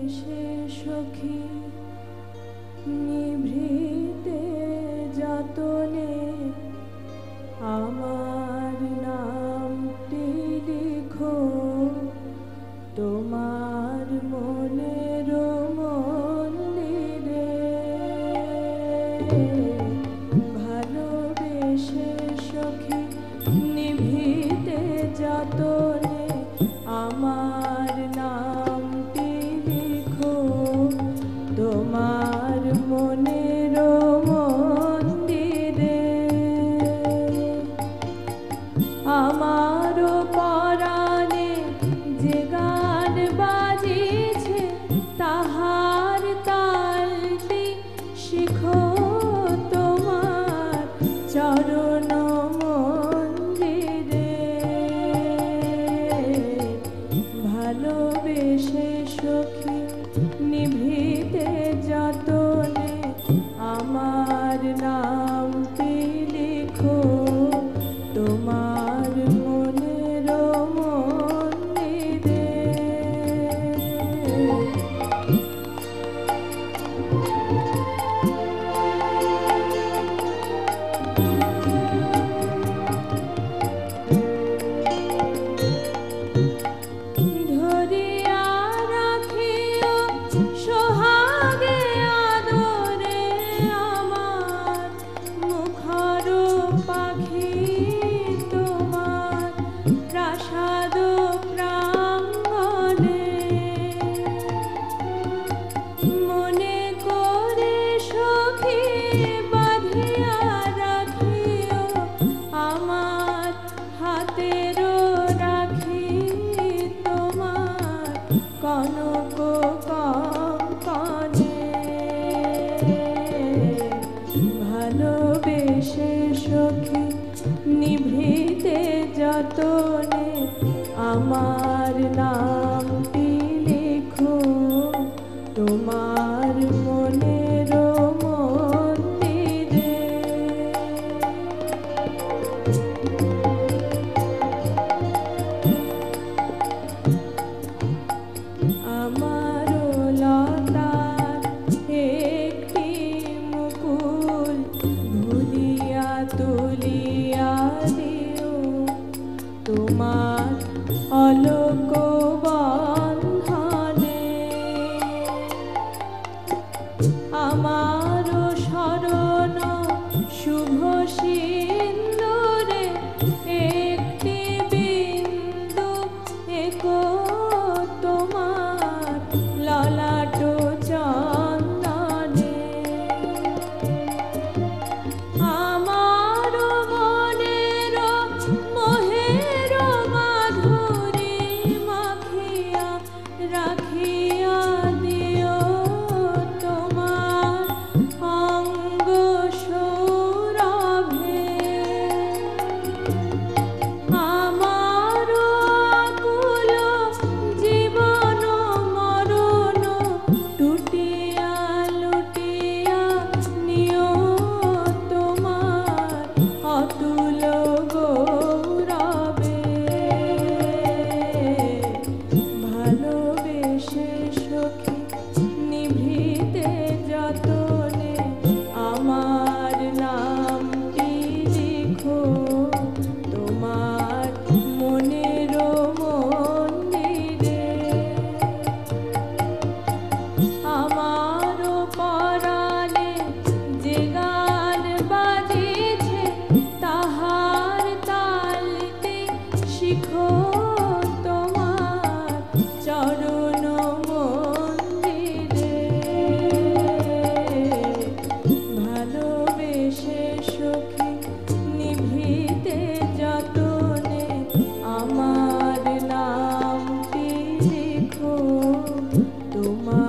বেশে সখী নিভৃতে যতনে আমার নামটি লিখো তোমার মনের মন্দিরে। ভালোবেসে সখী নিভৃতে যতনে আমার নামটি লিখো তোমার মনের মন্দিরে। আমারও পরাণে যে গান বাজিছে তাহার তালটি শিখো তোমার চরণ মন্দিরে। ভালোবেসে সখী নিভৃতে যতনে আমার নামটি লিখো তোমার মনের মন্দিরে। ধরিয়া রাখিও সোহাগে আদরে আমার মুখর পাখি তোমার প্রাসাদ প্রাঙ্গণে। মনে করে সখী বাঁধিয়া রাখিও আমার হাতের রাখি তোমার কনক কঙ্কণে। ভালোবেসে সখী নিভৃতে যতনে আমার নামটি লিখো তোমার মনের মন্দিরে। আমারও লতার একটি মুকুল ভুলিয়া তুলিয়া দিও তোমার অলোক বন্ধনে। আমারও শরণ শুভ সিন্দুরে একটি বিন্দু একো তোমার ললাট চন্দনে। আমারও মনের মোহের মাধুরী মাখিয়া রাখিয়া দিও তোমার অঙ্গ সৌরভে। আমারও আকুল জীবন মরণ টুটিয়া লুটিয়া নিও তোমার অতুল গৌরবে। ভালোবেসে সখী নিভৃতে যতনে আমার নামটি লিখো তোমার মনের মন্দিরে। আমারও পরাণে যে গান বাজিছে তাহার তালটি শিখো তোমার চরণ মন্দিরে। ভালোবেসে সখী নিভৃতে যতনে আমার নামটি লিখো তোমার